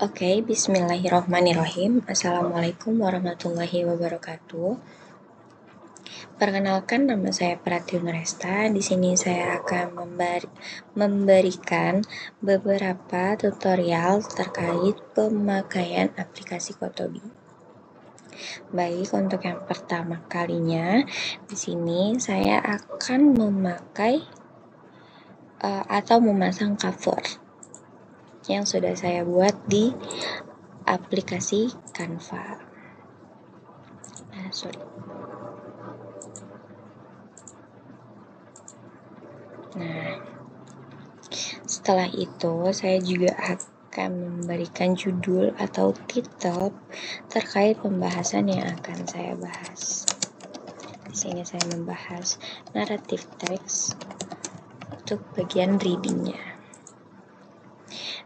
Oke, bismillahirrahmanirrahim. Assalamualaikum warahmatullahi wabarakatuh. Perkenalkan, nama saya Prati Nuresta. Di sini saya akan memberikan beberapa tutorial terkait pemakaian aplikasi Kotobi. Baik, untuk yang pertama kalinya, di sini saya akan memakai atau memasang cover yang sudah saya buat di aplikasi Canva. Nah, setelah itu saya juga akan memberikan judul atau titel terkait pembahasan yang akan saya bahas. Di sini saya membahas narrative text untuk bagian readingnya.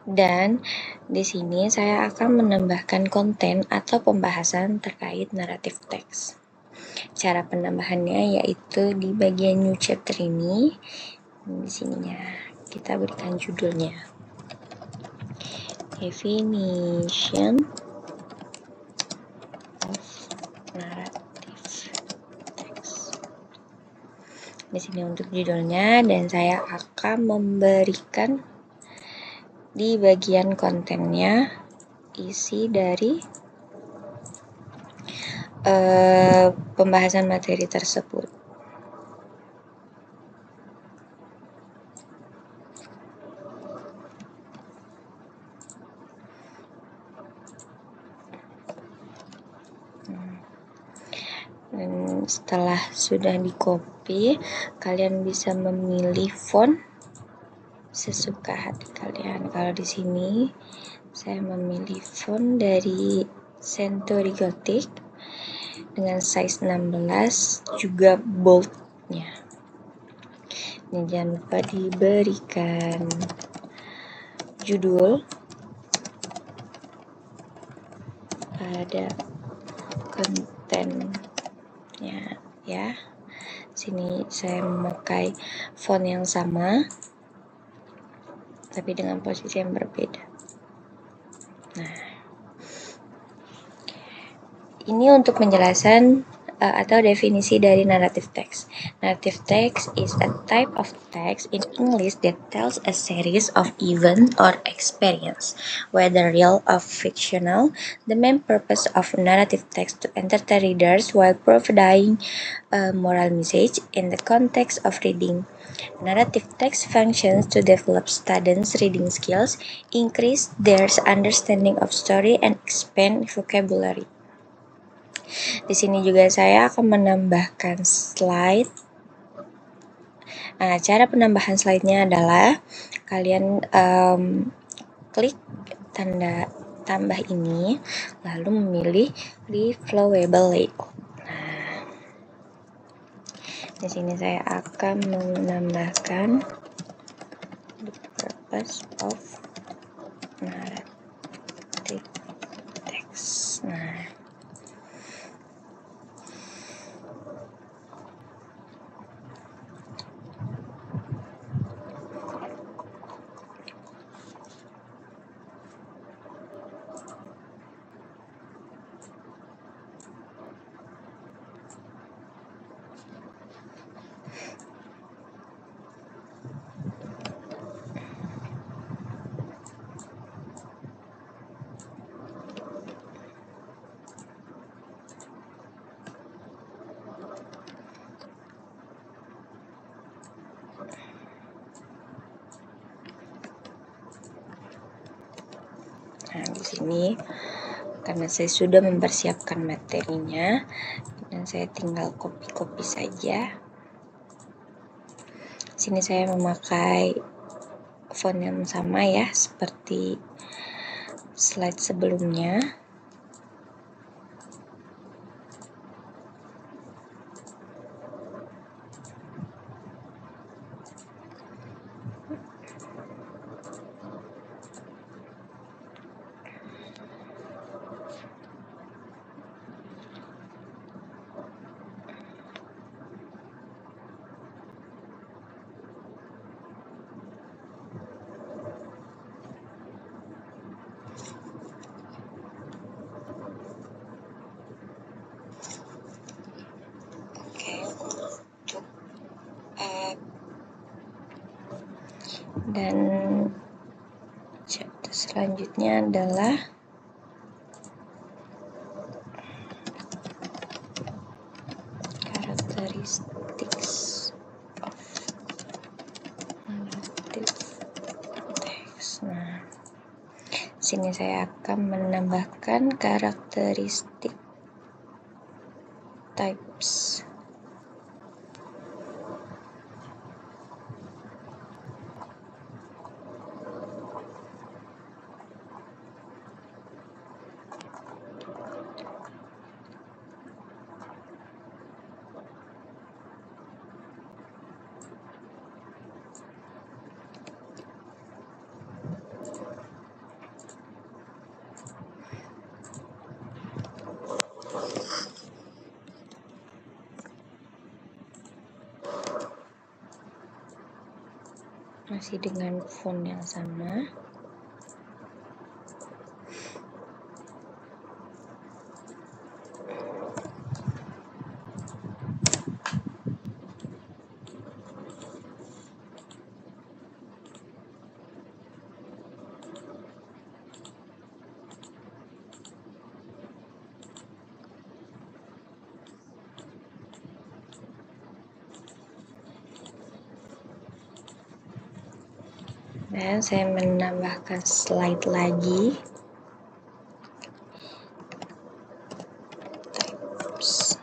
Dan di sini saya akan menambahkan konten atau pembahasan terkait narrative text. Cara penambahannya yaitu di bagian new chapter ini, di sininya kita berikan judulnya Definition of Narrative Text. Di sini untuk judulnya, dan saya akan memberikan di bagian kontennya isi dari pembahasan materi tersebut. Dan setelah sudah di-copy, kalian bisa memilih font sesuka hati kalian. Kalau di sini saya memilih font dari Century Gothic dengan size 16, juga bold-nya. Dan jangan lupa diberikan judul pada kontennya ya. Sini saya memakai font yang sama tapi dengan posisi yang berbeda. Nah, ini untuk penjelasan atau definisi dari narrative text. Narrative text is a type of text in English that tells a series of events or experience, whether real or fictional. The main purpose of narrative text to entertain readers while providing a moral message in the context of reading. Narrative text functions to develop students' reading skills, increase their understanding of story, and expand vocabulary. Di sini juga saya akan menambahkan slide. Nah, cara penambahan slide-nya adalah kalian klik tanda tambah ini, lalu memilih reflowable layout. Nah, di sini saya akan menambahkan the purpose of narrative text. Nah, di sini karena saya sudah mempersiapkan materinya dan saya tinggal copy saja. Di sini saya memakai font yang sama ya, seperti slide sebelumnya. Dan selanjutnya adalah characteristics of narrative text. Nah, sini saya akan menambahkan karakteristik types. Masih dengan font yang sama. Dan saya menambahkan slide lagi. Types.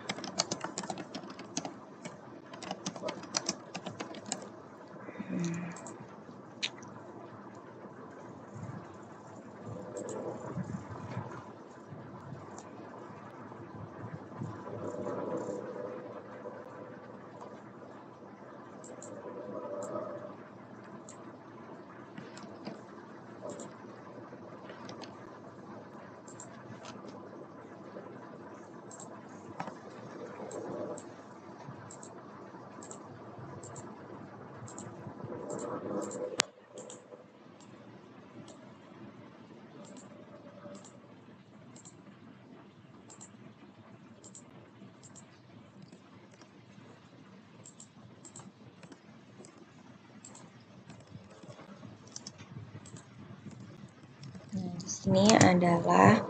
Nah, di sini adalah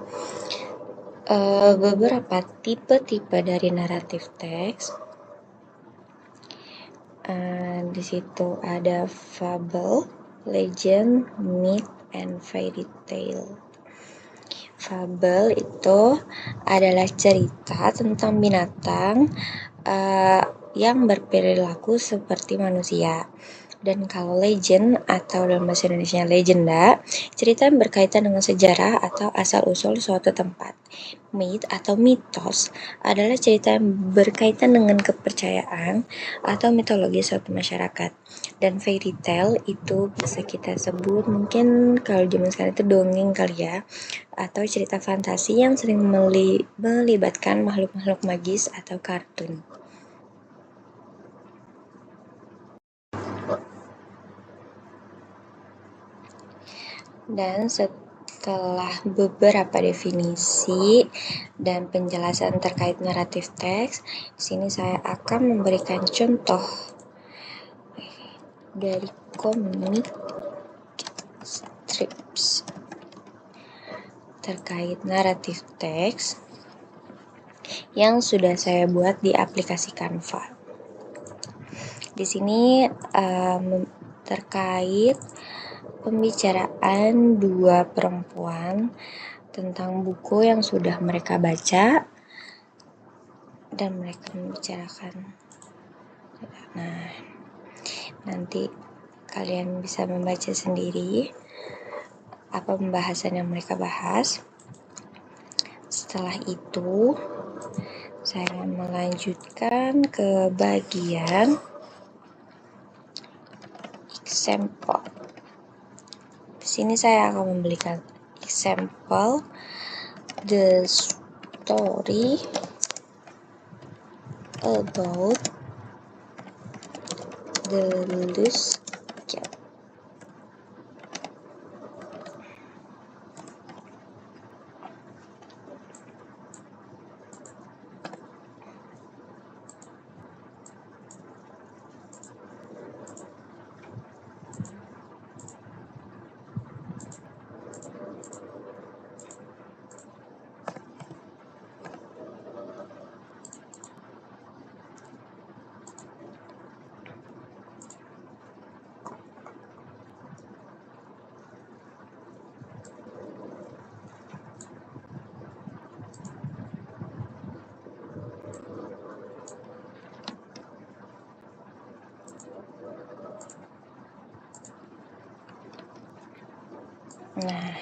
beberapa tipe-tipe dari naratif teks. Di situ ada fable, legend, myth, and fairy tale. Fable itu adalah cerita tentang binatang yang berperilaku seperti manusia. Dan kalau legend atau dalam bahasa Indonesia legenda, cerita yang berkaitan dengan sejarah atau asal-usul suatu tempat. Myth atau mitos adalah cerita yang berkaitan dengan kepercayaan atau mitologi suatu masyarakat. Dan fairy tale itu bisa kita sebut mungkin kalau zaman sekarang itu dongeng kali ya, atau cerita fantasi yang sering melibatkan makhluk-makhluk magis atau kartun. Dan setelah beberapa definisi dan penjelasan terkait naratif teks, di sini saya akan memberikan contoh dari komik strips terkait naratif teks yang sudah saya buat di aplikasi Canva. Di sini terkait pembicaraan dua perempuan tentang buku yang sudah mereka baca dan mereka membicarakan. Nah, nanti kalian bisa membaca sendiri apa pembahasan yang mereka bahas. Setelah itu, saya melanjutkan ke bagian example. Di sini saya akan memberikan example the story about the loose cat. Nah,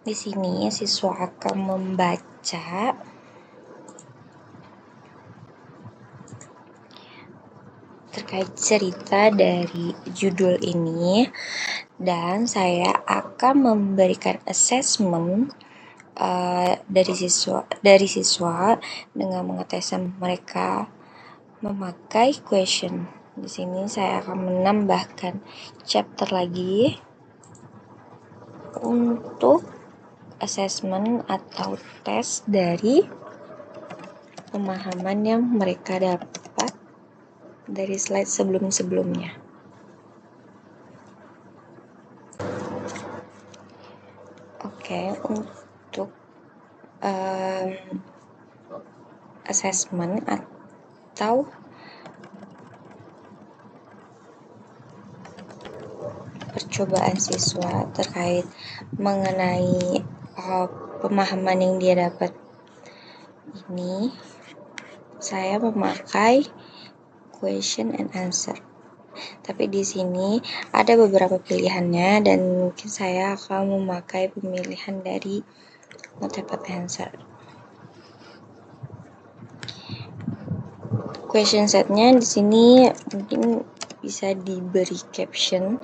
di sini siswa akan membaca terkait cerita dari judul ini, dan saya akan memberikan assessment dari siswa dengan mengetes mereka memakai question. Di sini saya akan menambahkan chapter lagi untuk assessment atau tes dari pemahaman yang mereka dapat dari slide sebelum-sebelumnya. Oke, untuk assessment atau percobaan siswa terkait mengenai pemahaman yang dia dapat ini, saya memakai question and answer. Tapi di sini ada beberapa pilihannya, dan mungkin saya akan memakai pemilihan dari multiple answer. Question setnya di sini mungkin bisa diberi caption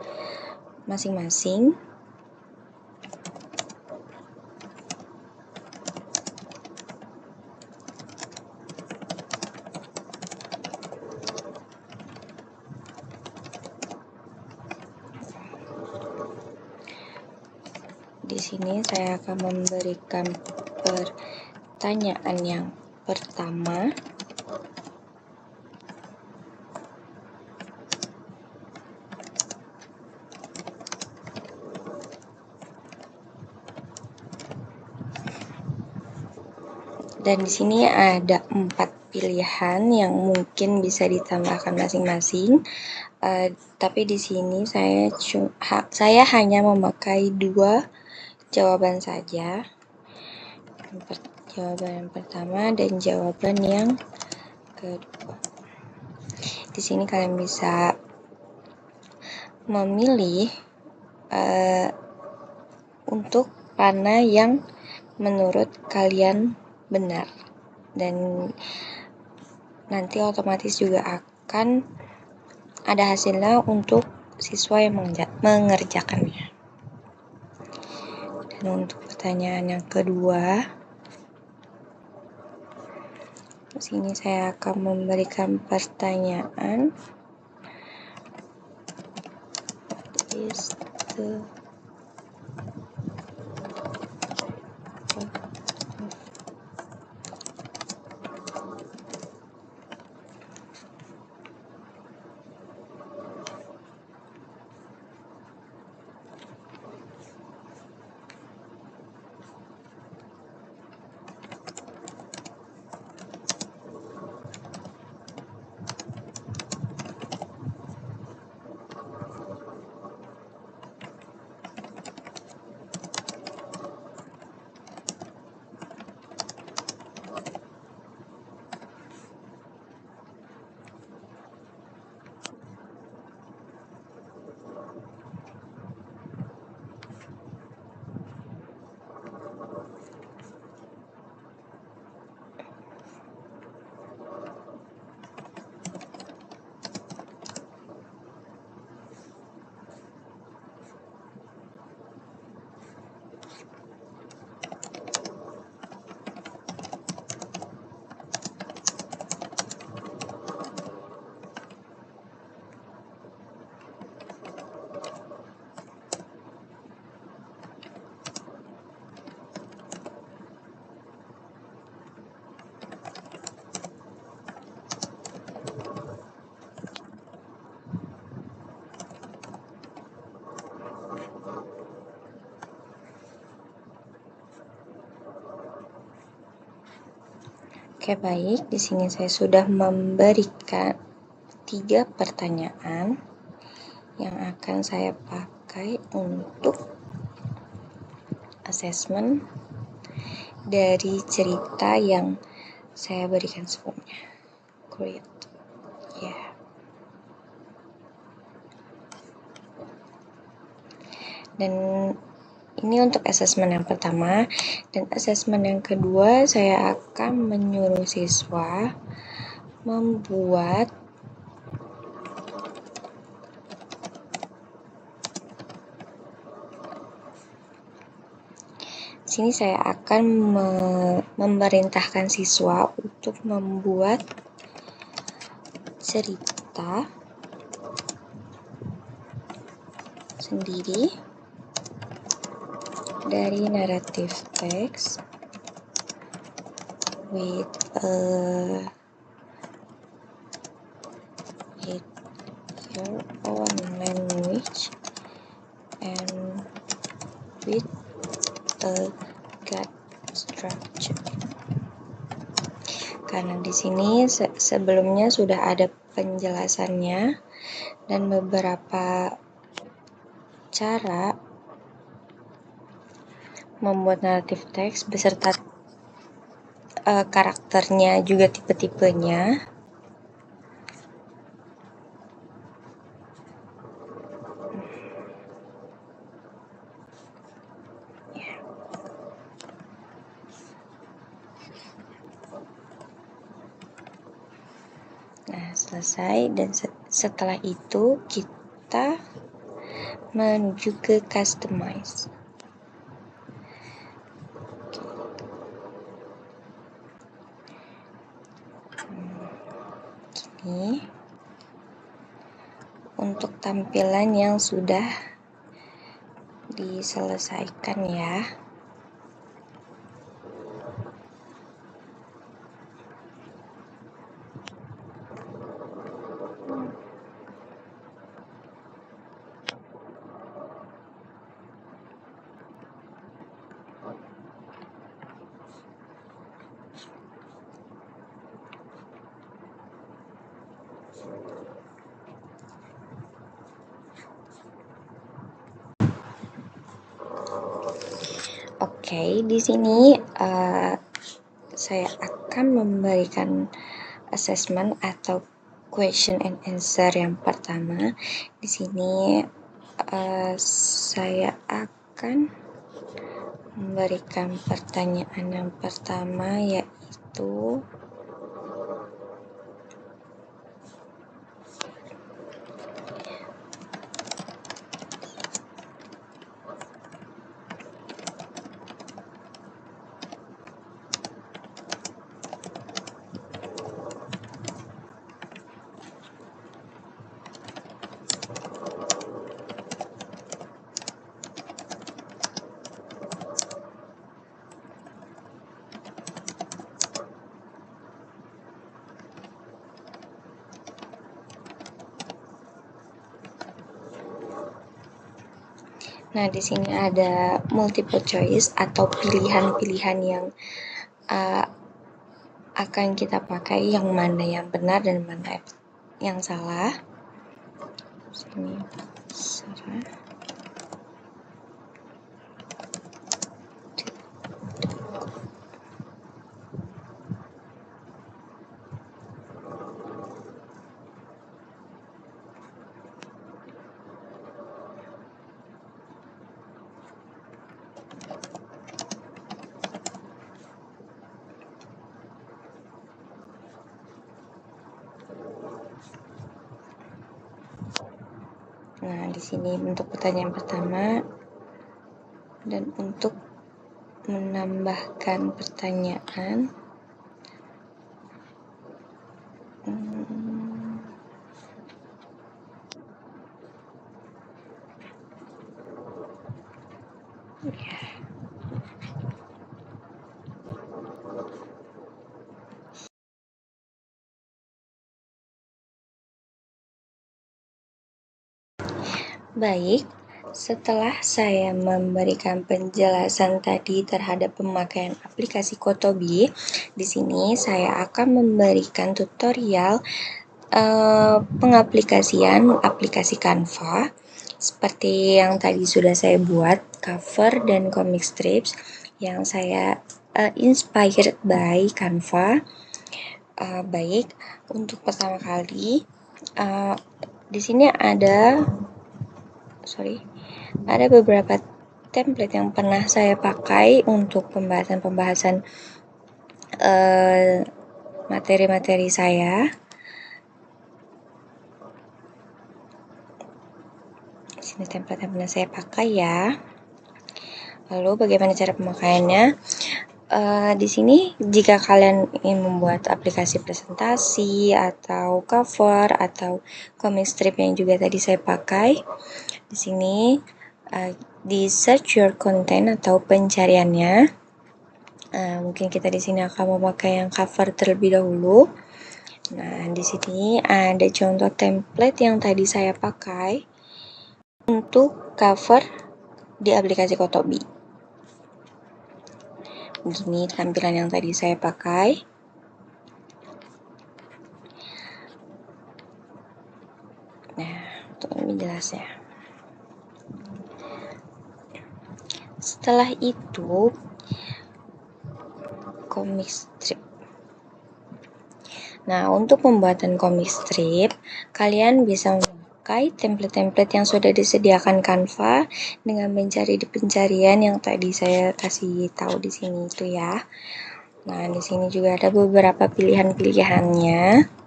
masing-masing. Di sini saya akan memberikan pertanyaan yang pertama. Dan di sini ada 4 pilihan yang mungkin bisa ditambahkan masing-masing. Tapi di sini saya hanya memakai 2 jawaban saja. Jawaban yang pertama dan jawaban yang kedua. Di sini kalian bisa memilih untuk mana yang menurut kalian benar, dan nanti otomatis juga akan ada hasilnya untuk siswa yang mengerjakannya. Dan untuk pertanyaan yang kedua, di sini saya akan memberikan pertanyaan is the Oke, baik. Di sini saya sudah memberikan 3 pertanyaan yang akan saya pakai untuk assessment dari cerita yang saya berikan sebelumnya. Great. Ya. Dan ini untuk asesmen yang pertama. Dan asesmen yang kedua, saya akan menyuruh siswa membuat sini saya akan memerintahkan siswa untuk membuat cerita sendiri dari narrative text with your own language and with a gut structure. Karena di sini sebelumnya sudah ada penjelasannya dan beberapa cara membuat narrative text beserta karakternya juga tipe-tipenya. Nah, selesai, dan setelah itu kita menuju ke customize. Ini untuk tampilan yang sudah diselesaikan ya. Oke, di sini saya akan memberikan assessment atau question and answer yang pertama. Di sini saya akan memberikan pertanyaan yang pertama, yaitu nah, di sini ada multiple choice atau pilihan-pilihan yang akan kita pakai, yang mana yang benar dan mana yang salah. Sini serah. Nah, di sini untuk pertanyaan pertama, dan untuk menambahkan pertanyaan baik. Setelah saya memberikan penjelasan tadi terhadap pemakaian aplikasi Kotobi, di sini saya akan memberikan tutorial pengaplikasian aplikasi Canva seperti yang tadi sudah saya buat, cover dan comic strips yang saya inspired by Canva. Baik, untuk pertama kali di sini ada Ada beberapa template yang pernah saya pakai untuk pembahasan-pembahasan materi-materi saya. Di sini template yang pernah saya pakai ya. Lalu bagaimana cara pemakaiannya? Di sini jika kalian ingin membuat aplikasi presentasi atau cover atau comic strip yang juga tadi saya pakai, di sini di search your content atau pencariannya, mungkin kita di sini akan memakai yang cover terlebih dahulu. Nah, di sini ada contoh template yang tadi saya pakai untuk cover di aplikasi Kotobi. Begini tampilan yang tadi saya pakai. Nah, untuk lebih jelasnya. Setelah itu, comic strip. Nah, untuk pembuatan comic strip, kalian bisa memakai template-template yang sudah disediakan Canva dengan mencari di pencarian yang tadi saya kasih tahu di sini itu ya. Nah, di sini juga ada beberapa pilihan-pilihannya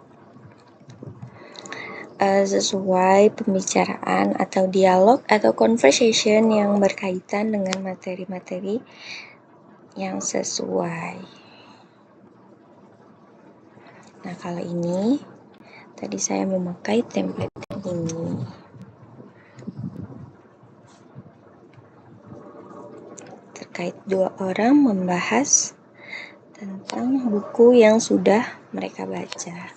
sesuai pembicaraan atau dialog atau conversation yang berkaitan dengan materi-materi yang sesuai. Nah, kalau ini tadi saya memakai template ini. Terkait dua orang membahas tentang buku yang sudah mereka baca.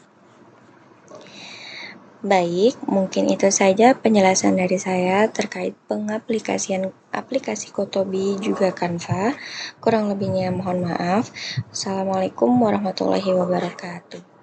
Baik, mungkin itu saja penjelasan dari saya terkait pengaplikasian aplikasi Kotobi juga Canva. Kurang lebihnya mohon maaf. Assalamualaikum warahmatullahi wabarakatuh.